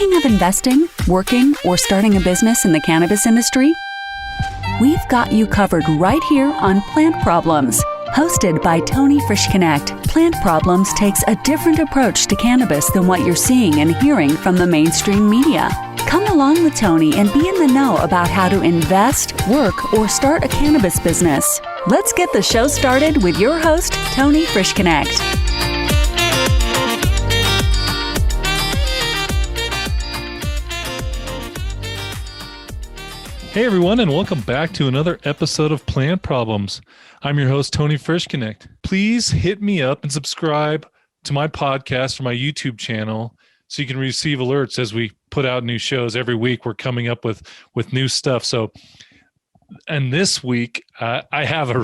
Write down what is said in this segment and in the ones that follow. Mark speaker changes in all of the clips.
Speaker 1: Thinking of investing, working, or starting a business in the cannabis industry? We've got you covered right here on Plant Problems. Hosted by Tony Frischknecht, Plant Problems takes a different approach to cannabis than what you're seeing and hearing from the mainstream media. Come along with Tony and be in the know about how to invest, work, or start a cannabis business. Let's get the show started with your host, Tony Frischknecht.
Speaker 2: Hey everyone, and welcome back to another episode of Plant Problems. I'm your host, Tony Frischknecht. Please hit me up and subscribe to my podcast or my YouTube channel so you can receive alerts as we put out new shows every week. We're coming up with new stuff. And this week, I have a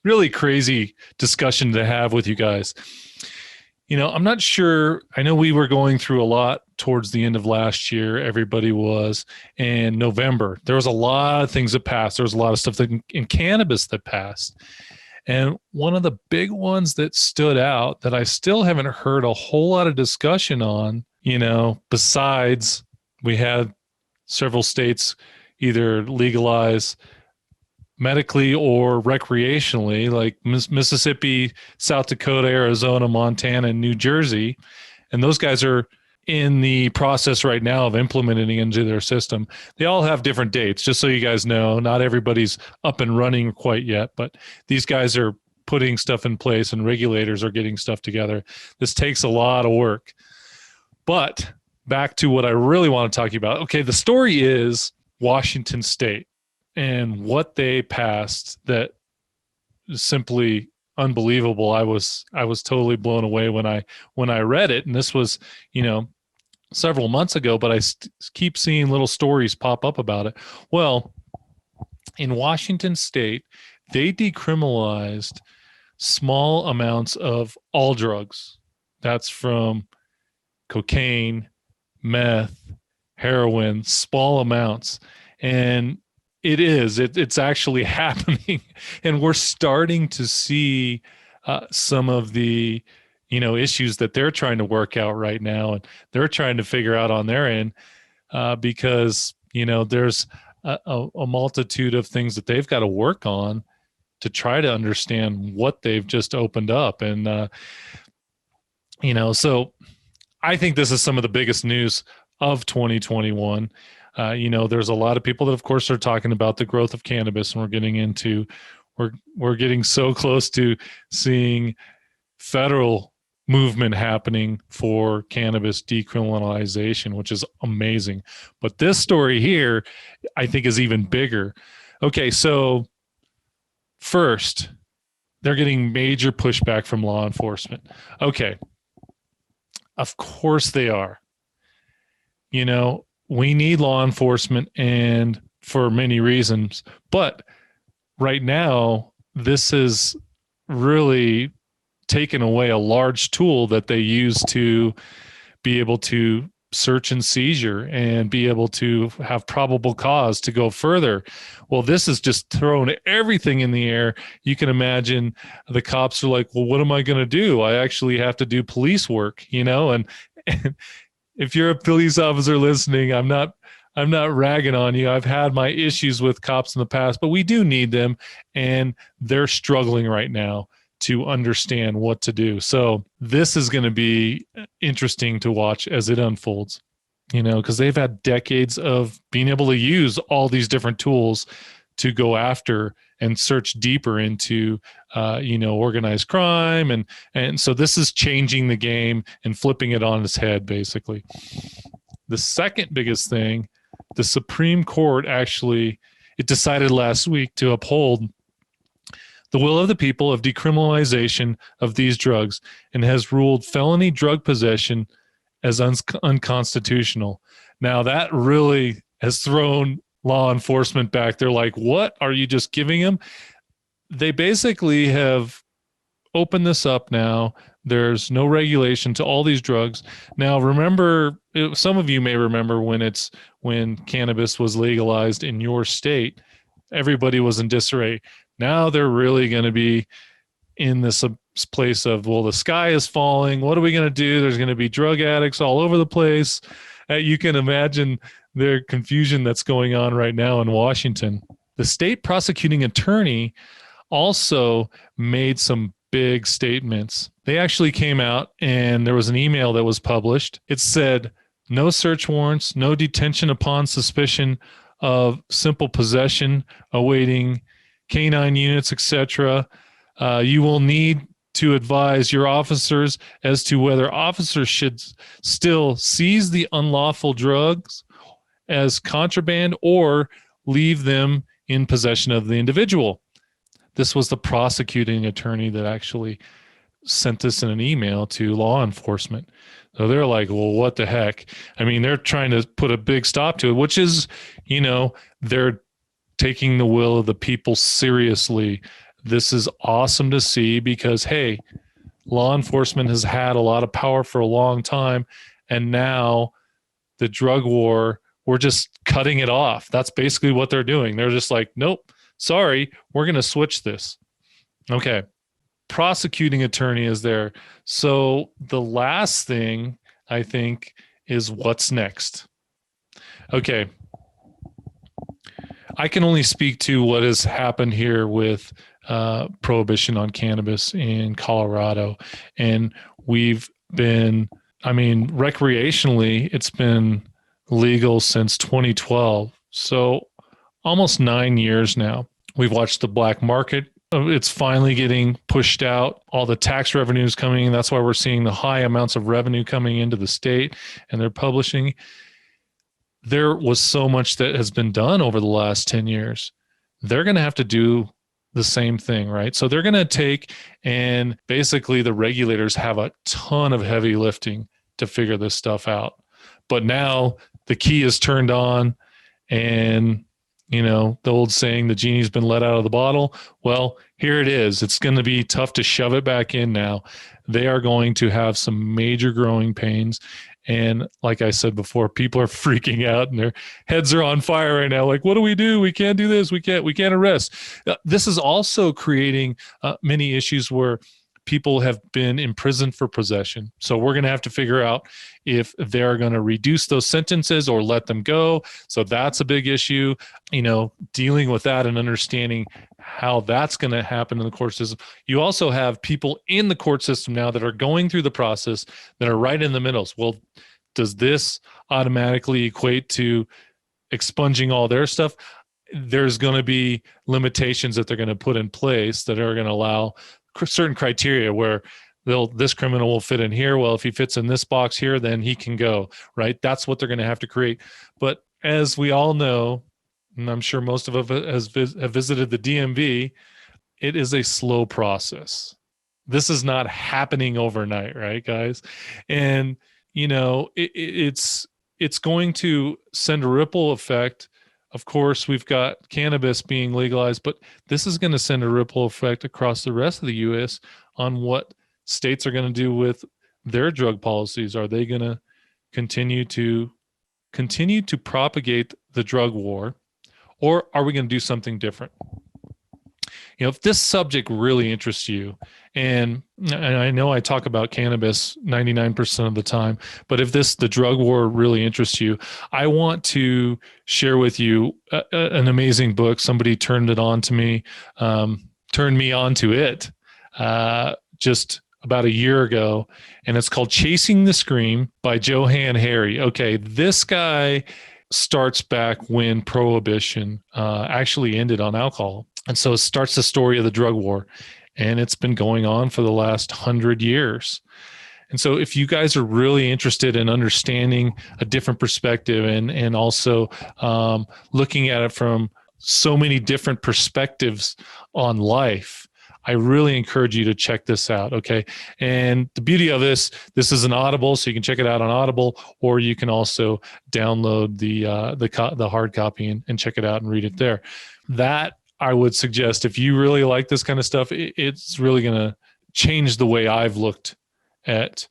Speaker 2: really crazy discussion to have with you guys. You know, I'm not sure. I know we were going through a lot towards the end of last year. Everybody was. And November, there was a lot of things that passed. There was a lot of stuff that in cannabis that passed. And one of the big ones that stood out that I still haven't heard a whole lot of discussion on, you know, besides we had several states either legalize medically or recreationally, like Mississippi, South Dakota, Arizona, Montana, and New Jersey. And those guys are in the process right now of implementing it into their system. They all have different dates, just so you guys know. Not everybody's up and running quite yet, but these guys are putting stuff in place and regulators are getting stuff together. This takes a lot of work. But back to what I really want to talk to you about. Okay, the story is Washington State and what they passed that is simply unbelievable. I was totally blown away when I read it, and this was, you know, several months ago, but I keep seeing little stories pop up about it. Well, in Washington State, they decriminalized small amounts of all drugs. That's from cocaine, meth, heroin, small amounts. And it's actually happening. And we're starting to see some of the, you know, issues that they're trying to work out right now. And they're trying to figure out on their end because, you know, there's a multitude of things that they've got to work on to try to understand what they've just opened up. And, you know, so I think this is some of the biggest news of 2021. You know, there's a lot of people that, of course, are talking about the growth of cannabis, and we're getting so close to seeing federal movement happening for cannabis decriminalization, which is amazing. But this story here, I think, is even bigger. Okay, so first, they're getting major pushback from law enforcement. Okay, of course they are. You know, we need law enforcement, and for many reasons, but right now, this is really taken away a large tool that they use to be able to search and seizure and be able to have probable cause to go further. Well, this has just thrown everything in the air. You can imagine the cops are like, well, what am I going to do? I actually have to do police work, you know, and if you're a police officer listening, I'm not ragging on you. I've had my issues with cops in the past, but we do need them, and they're struggling right now to understand what to do. So this is going to be interesting to watch as it unfolds, you know, because they've had decades of being able to use all these different tools to go after and search deeper into, you know, organized crime. And so this is changing the game and flipping it on its head, basically. The second biggest thing, the Supreme Court it decided last week to uphold the will of the people of decriminalization of these drugs and has ruled felony drug possession as unconstitutional. Now, that really has thrown law enforcement back. They're like, what are you just giving them? They basically have opened this up now. There's no regulation to all these drugs. Now, remember, some of you may remember when cannabis was legalized in your state, everybody was in disarray. Now they're really going to be in this place of, well, the sky is falling. What are we going to do? There's going to be drug addicts all over the place. You can imagine their confusion that's going on right now in Washington. The state prosecuting attorney also made some big statements. They actually came out, and there was an email that was published. It said, no search warrants, no detention upon suspicion of simple possession, awaiting canine units, etc. You will need to advise your officers as to whether officers should still seize the unlawful drugs as contraband or leave them in possession of the individual. This was the prosecuting attorney that actually sent this in an email to law enforcement. So they're like, well, what the heck? I mean, they're trying to put a big stop to it, which is, they're taking the will of the people seriously. This is awesome to see because, hey, law enforcement has had a lot of power for a long time. And now the drug war, we're just cutting it off. That's basically what they're doing. They're just like, nope, sorry, we're going to switch this. Okay. Prosecuting attorney is there. So the last thing I think is what's next. Okay. I can only speak to what has happened here with prohibition on cannabis in Colorado. And we've been, recreationally, it's been legal since 2012. So almost 9 years now. We've watched the black market. It's finally getting pushed out. All the tax revenues coming in. That's why we're seeing the high amounts of revenue coming into the state, and they're publishing. There was so much that has been done over the last 10 years. They're going to have to do the same thing, right? So they're going to take, and basically the regulators have a ton of heavy lifting to figure this stuff out. But now the key is turned on, and the old saying, the genie's been let out of the bottle. Well, here it is. It's going to be tough to shove it back in now. They are going to have some major growing pains. And like I said before, people are freaking out and their heads are on fire right now. Like, what do? We can't do this. We can't arrest. This is also creating many issues where people have been imprisoned for possession. So we're going to have to figure out if they're going to reduce those sentences or let them go. So that's a big issue, dealing with that and understanding how that's going to happen in the court system. You also have people in the court system now that are going through the process that are right in the middle. Well, does this automatically equate to expunging all their stuff? There's going to be limitations that they're going to put in place that are going to allow certain criteria where this criminal will fit in here. Well, if he fits in this box here, then he can go, right? That's what they're going to have to create. But as we all know, and I'm sure most of us have visited the DMV, it is a slow process. This is not happening overnight, right, guys? And, it's going to send a ripple effect. Of course, we've got cannabis being legalized, but this is going to send a ripple effect across the rest of the U.S. on what states are going to do with their drug policies. Are they going to continue to propagate the drug war, or are we going to do something different? If this subject really interests you, and I know I talk about cannabis 99% of the time, but if the drug war really interests you, I want to share with you an amazing book. Somebody turned me on to it just about a year ago, and it's called Chasing the Scream by Johann Hari. Okay, this guy starts back when prohibition actually ended on alcohol. And so it starts the story of the drug war, and it's been going on for the last 100 years. And so if you guys are really interested in understanding a different perspective and also looking at it from so many different perspectives on life, I really encourage you to check this out, okay? And the beauty of this is an Audible, so you can check it out on Audible, or you can also download the hard copy and check it out and read it there. That I would suggest, if you really like this kind of stuff, it's really going to change the way I've looked at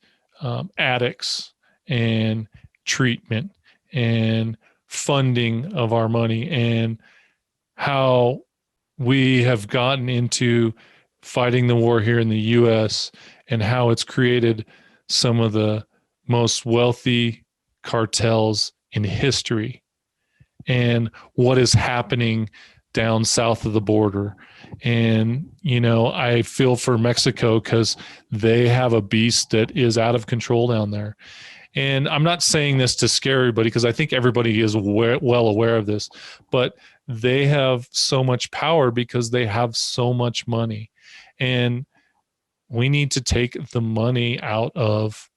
Speaker 2: addicts and treatment and funding of our money and how we have gotten into fighting the war here in the U.S. and how it's created some of the most wealthy cartels in history, and what is happening down south of the border. And, I feel for Mexico because they have a beast that is out of control down there. And I'm not saying this to scare everybody, because I think everybody is well aware of this, but they have so much power because they have so much money. And we need to take the money out of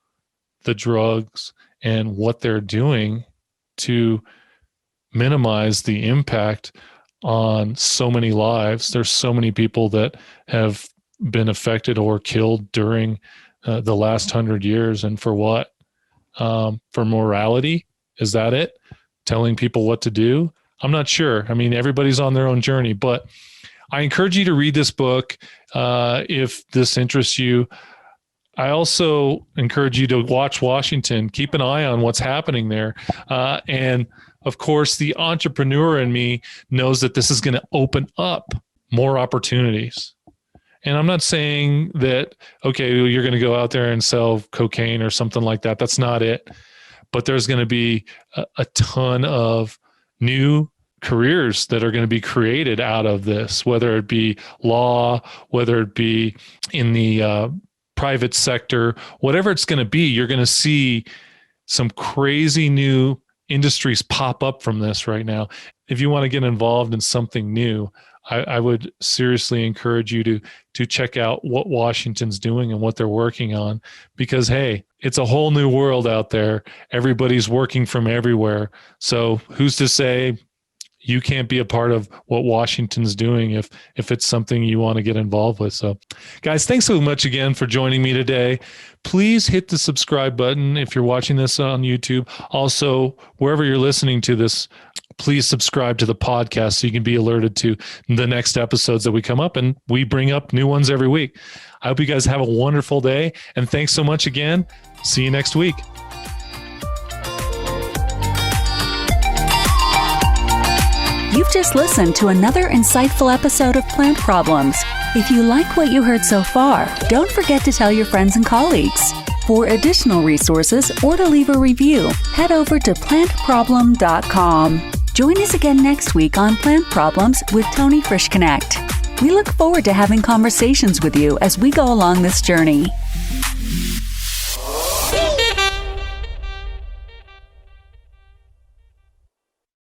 Speaker 2: the drugs and what they're doing to minimize the impact on so many lives. There's so many people that have been affected or killed during the last 100 years. And for what? For morality? Is that it? Telling people what to do? I'm not sure. I mean, everybody's on their own journey, but I encourage you to read this book if this interests you. I also encourage you to watch Washington. Keep an eye on what's happening there. And of course, the entrepreneur in me knows that this is going to open up more opportunities. And I'm not saying that, okay, you're going to go out there and sell cocaine or something like that. That's not it. But there's going to be a ton of new careers that are going to be created out of this, whether it be law, whether it be in the private sector, whatever it's going to be. You're going to see some crazy new industries pop up from this right now. If you want to get involved in something new, I would seriously encourage you to check out what Washington's doing and what they're working on, because, hey, it's a whole new world out there. Everybody's working from everywhere. So who's to say you can't be a part of what Washington's doing if it's something you want to get involved with? So, guys, thanks so much again for joining me today. Please hit the subscribe button if you're watching this on YouTube. Also, wherever you're listening to this, please subscribe to the podcast so you can be alerted to the next episodes that we come up, and we bring up new ones every week. I hope you guys have a wonderful day, and thanks so much again. See you next week.
Speaker 1: You've just listened to another insightful episode of Plant Problems. If you like what you heard so far, don't forget to tell your friends and colleagues. For additional resources or to leave a review, head over to plantproblem.com. Join us again next week on Plant Problems with Tony Frischknecht. We look forward to having conversations with you as we go along this journey.